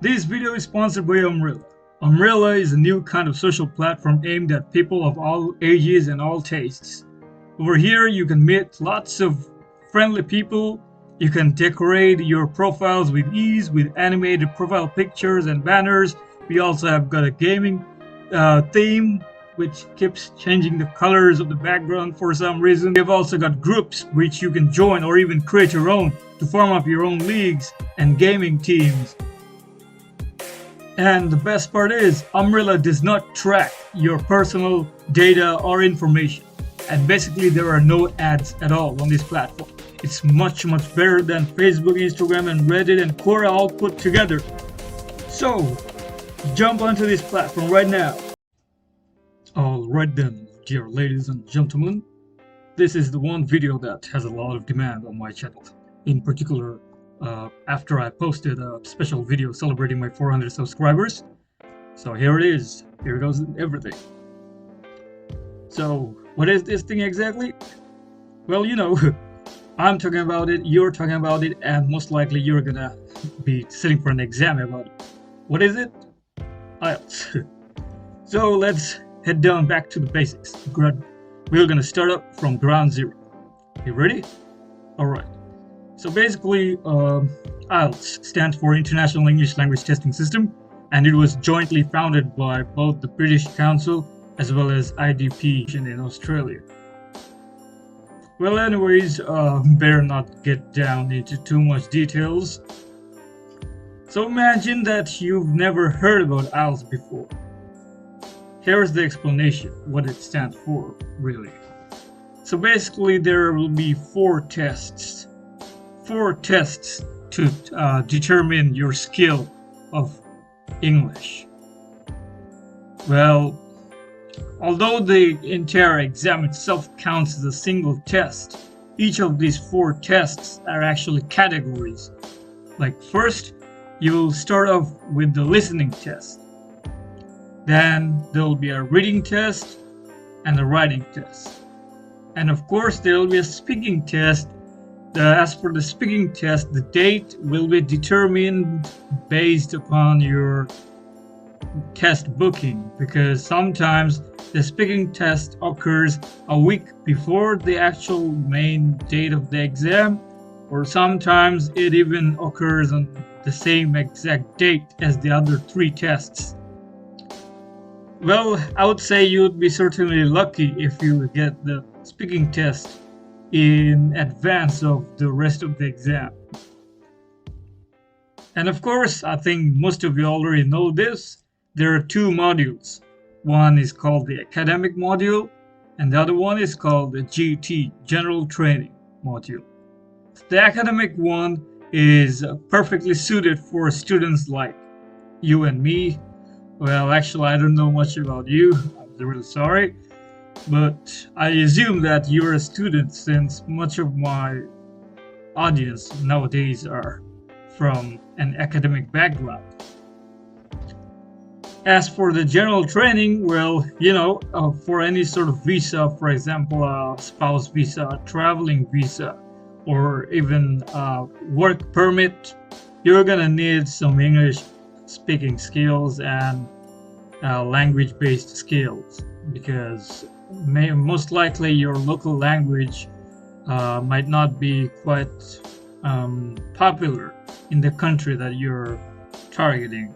This video is sponsored by Umbrella. Umbrella is a new kind of social platform aimed at people of all ages and all tastes. Over here, you can meet lots of friendly people. You can decorate your profiles with ease with animated profile pictures and banners. We also have got a gaming theme which keeps changing the colors of the background for some reason. We've also got groups which you can join or even create your own to form up your own leagues and gaming teams. And the best part is, Umbrella does not track your personal data or information. And basically there are no ads at all on this platform. It's much better than Facebook, Instagram, and Reddit and Quora all put together. So, jump onto this platform right now. Alright then, dear ladies and gentlemen. This is the one video that has a lot of demand on my channel. In particular, after I posted a special video celebrating my 400 subscribers. So here it is. Here goes everything. So what is this thing exactly? Well, you know, I'm talking about it, you're talking about it, and most likely you're gonna be sitting for an exam about it. What is it? IELTS. So let's head down back to the basics. We're gonna start up from ground zero. You ready? Alright. So basically, IELTS stands for International English Language Testing System, and it was jointly founded by both the British Council as well as IDP in Australia. Well, anyways, better not get down into too much details. So imagine that you've never heard about IELTS before. Here's the explanation, what it stands for, really. So basically, there will be four tests to determine your skill of English. Well, although the entire exam itself counts as a single test, each of these four tests are actually categories. Like first, you will start off with the listening test. Then there will be a reading test and a writing test. And of course, there will be a speaking test. As for the speaking test, the date will be determined based upon your test booking, because sometimes the speaking test occurs a week before the actual main date of the exam, or sometimes it even occurs on the same exact date as the other three tests. Well, I would say you would be certainly lucky if you get the speaking test in advance of the rest of the exam. And of course, I think most of you already know this. There are two modules. One is called the academic module, and the other one is called the GT, General Training module. The academic one is perfectly suited for students like you and me. Well, actually, I don't know much about you. I'm really sorry. But I assume that you're a student, since much of my audience nowadays are from an academic background. As for the general training, well, you know, for any sort of visa, for example, a spouse visa, a traveling visa, or even a work permit, you're gonna need some English speaking skills and language-based skills, because most likely your local language might not be quite popular in the country that you're targeting.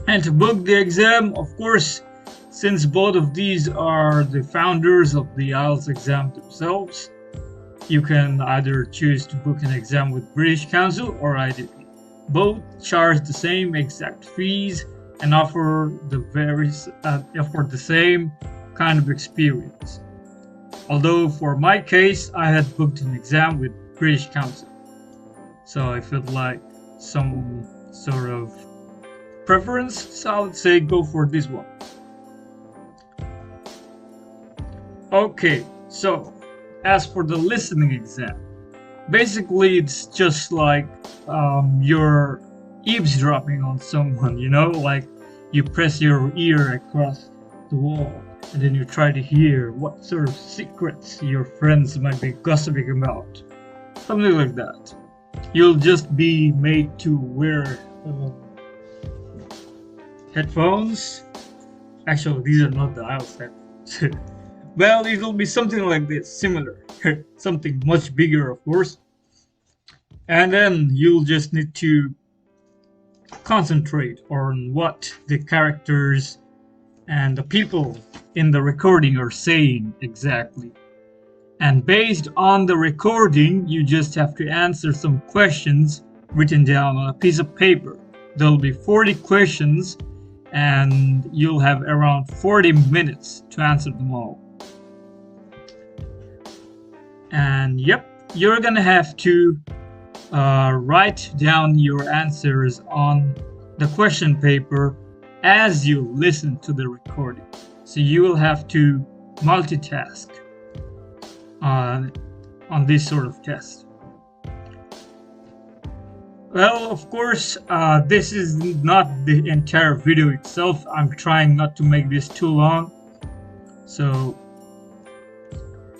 And to book the exam, of course, since both of these are the founders of the IELTS exam themselves, you can either choose to book an exam with British Council or IDP. Both charge the same exact fees and offer the same kind of experience. Although for my case, I had booked an exam with British Council, so I felt like some sort of preference, so I would say go for this one. Okay, so as for the listening exam, basically it's just like you're eavesdropping on someone, you know, like you press your ear across the wall and then you try to hear what sort of secrets your friends might be gossiping about, something like that. You'll just be made to wear headphones. Actually, these are not the IELTS headphones. Well, it'll be something like this, similar. Something much bigger, of course. And then you'll just need to concentrate on what the characters and the people in the recording are saying exactly. And based on the recording, you just have to answer some questions written down on a piece of paper. There'll be 40 questions, and you'll have around 40 minutes to answer them all. And yep, you're gonna have to write down your answers on the question paper as you listen to the recording. So you will have to multitask on this sort of test. Well, of course, this is not the entire video itself. I'm trying not to make this too long. So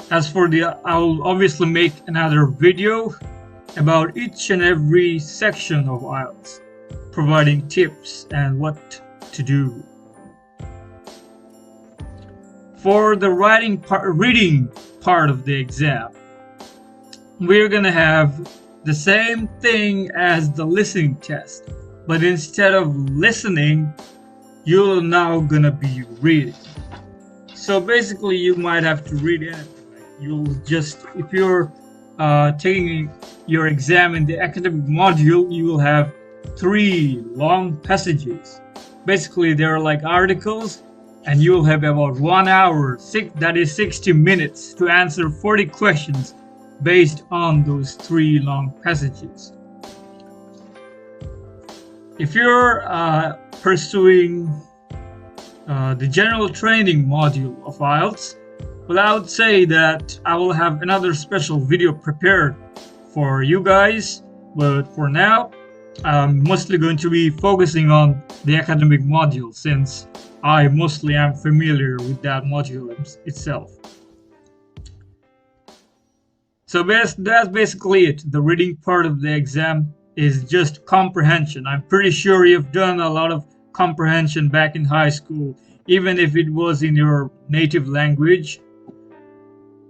as for I'll obviously make another video about each and every section of IELTS, providing tips and what to do. For the reading part of the exam, we're gonna have the same thing as the listening test, but instead of listening, you're now gonna be reading. So basically, you might have to read anything. You'll just, if you're taking your exam in the academic module, you will have 3 long passages. Basically, they're like articles, and you'll have about 1 hour, that is 60 minutes, to answer 40 questions based on those 3 long passages. If you're pursuing the general training module of IELTS, well, I would say that I will have another special video prepared for you guys, but for now, I'm mostly going to be focusing on the academic module, since I mostly am familiar with that module itself. So that's basically it. The reading part of the exam is just comprehension. I'm pretty sure you've done a lot of comprehension back in high school, even if it was in your native language.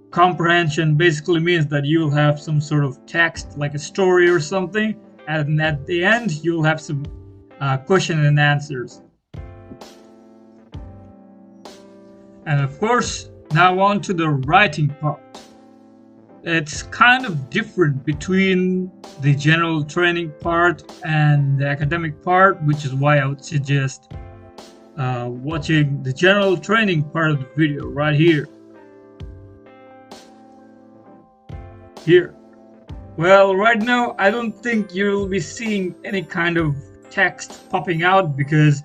Comprehension basically means that you'll have some sort of text, like a story or something, and at the end you'll have some question and answers. And of course, now on to the writing part. It's kind of different between the general training part and the academic part, which is why I would suggest watching the general training part of the video right here. Well, right now I don't think you'll be seeing any kind of text popping out because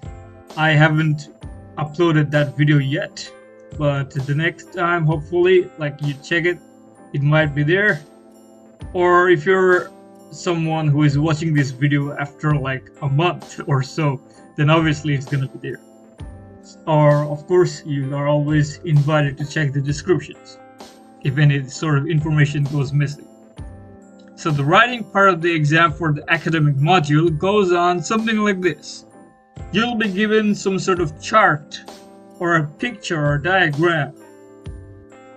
I haven't uploaded that video yet, but the next time, hopefully, like, you check it, it might be there. Or if you're someone who is watching this video after like a month or so, then obviously it's gonna be there. Or of course, you are always invited to check the descriptions if any sort of information goes missing. So the writing part of the exam for the academic module goes on something like this. You'll be given some sort of chart or a picture or diagram.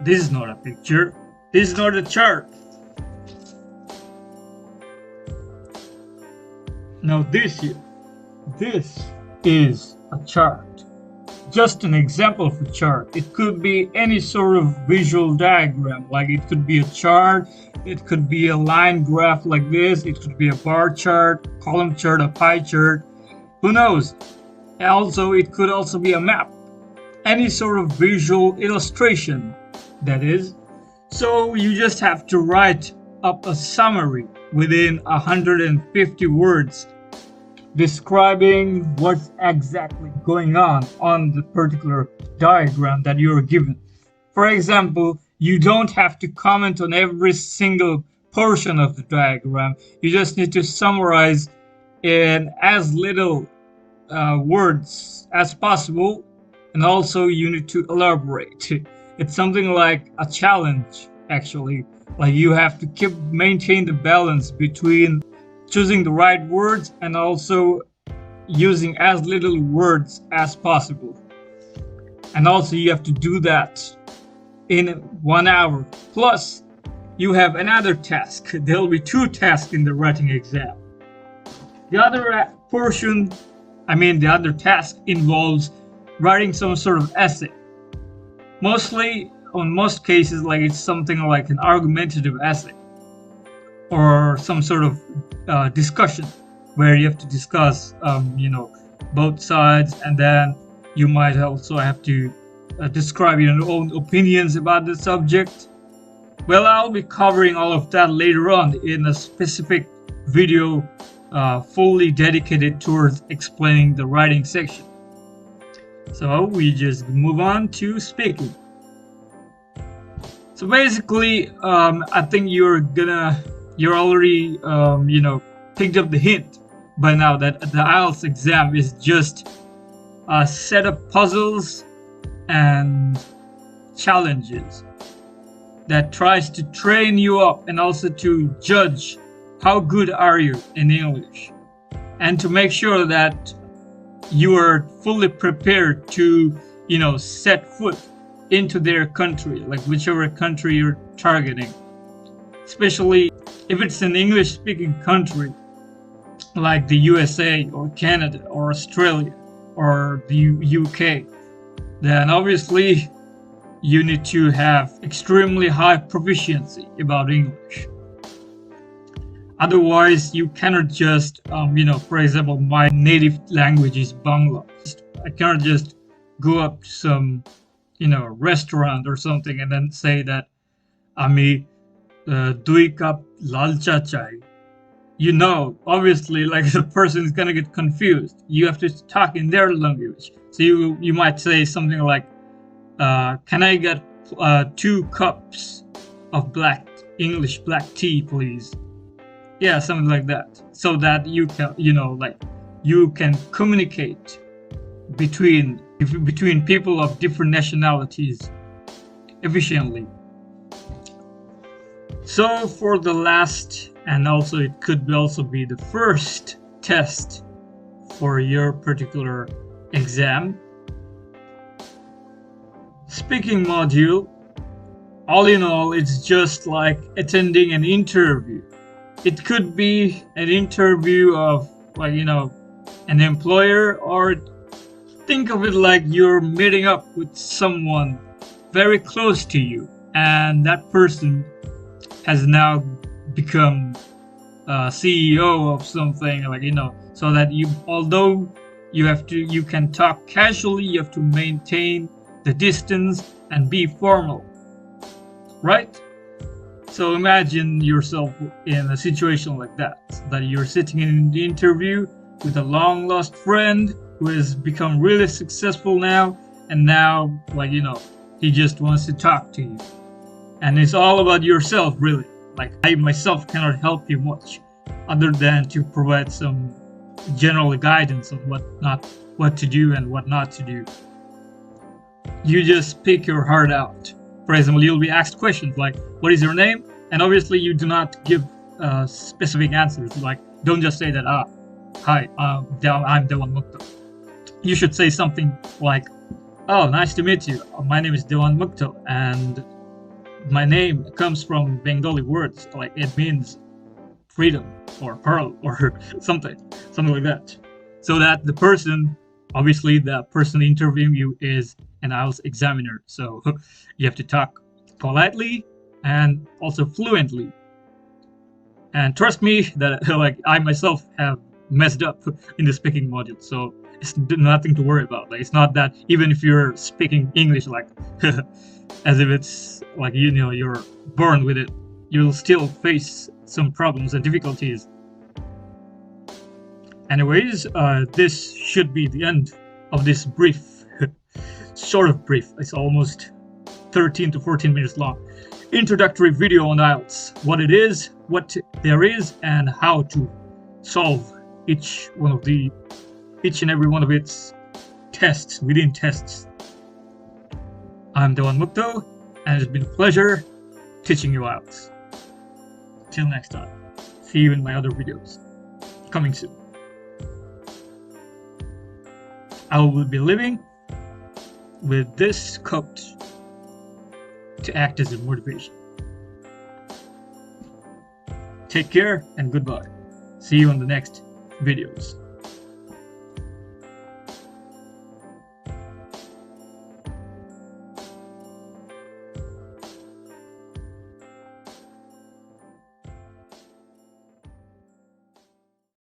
This is not a picture. This is not a chart. Now this is a chart. Just an example of a chart. It could be any sort of visual diagram, like it could be a chart, it could be a line graph like this, it could be a bar chart, column chart, a pie chart, who knows. Also, it could also be a map. Any sort of visual illustration, that is. So you just have to write up a summary within 150 words describing what's exactly going on the particular diagram that you're given. For example, you don't have to comment on every single portion of the diagram. You just need to summarize in as little words as possible, and also you need to elaborate. It's something like a challenge, actually, Like you have to maintain the balance between choosing the right words and also using as little words as possible. And also you have to do that in 1 hour. Plus, you have another task. There will be 2 tasks in the writing exam. The other the other task involves writing some sort of essay. Mostly, on most cases, like it's something like an argumentative essay or some sort of discussion where you have to discuss, both sides, and then you might also have to describe your own opinions about the subject. Well, I'll be covering all of that later on in a specific video fully dedicated towards explaining the writing section. So we just move on to speaking. So basically, I think you're already picked up the hint by now that the IELTS exam is just a set of puzzles and challenges that tries to train you up and also to judge how good are you in English, and to make sure that you are fully prepared to set foot into their country, like whichever country you're targeting, especially if it's an English speaking country like the USA or Canada or Australia or the UK. Then obviously you need to have extremely high proficiency about English. Otherwise, you cannot just, for example, my native language is Bangla. I cannot just go up to some, restaurant or something and then say that Ami dui cup lal cha chai. Obviously, like the person is gonna get confused. You have to talk in their language. So you might say something like, "Can I get 2 cups of English black tea, please?" Yeah, something like that, so that you can, you can communicate between people of different nationalities efficiently. So for the last, and also it could also be the first test for your particular exam, speaking module, all in all, it's just like attending an interview. It could be an interview of an employer, or think of it like you're meeting up with someone very close to you, and that person has now become CEO of something, so that although you can talk casually, you have to maintain the distance and be formal, right? So imagine yourself in a situation like that you're sitting in the interview with a long lost friend who has become really successful now, and now he just wants to talk to you, and it's all about yourself, really. Like, I myself cannot help you much other than to provide some general guidance on what to do and what not to do. You just speak your heart out. For example, you'll be asked questions like, "What is your name?" And obviously you do not give specific answers. Like, don't just say that, "Hi, I'm Dewan Mukto." You should say something like, "Oh, nice to meet you. My name is Dewan Mukto, and my name comes from Bengali words, like it means freedom or pearl," or something like that. So that the person interviewing you is an IELTS examiner. So you have to talk politely and also fluently. And trust me that I myself have messed up in the speaking module, so it's nothing to worry about. Like, it's not that even if you're speaking English as if it's you're born with it, you'll still face some problems and difficulties. Anyways, this should be the end of this brief, sort of brief, it's almost 13 to 14 minutes long, introductory video on IELTS. What it is, what there is, and how to solve each and every one of its tests within tests. I'm Dewan Mukto, and it's been a pleasure teaching you IELTS. Till next time, see you in my other videos coming soon. I will be living with this quote to act as a motivation. Take care and goodbye. See you on the next videos.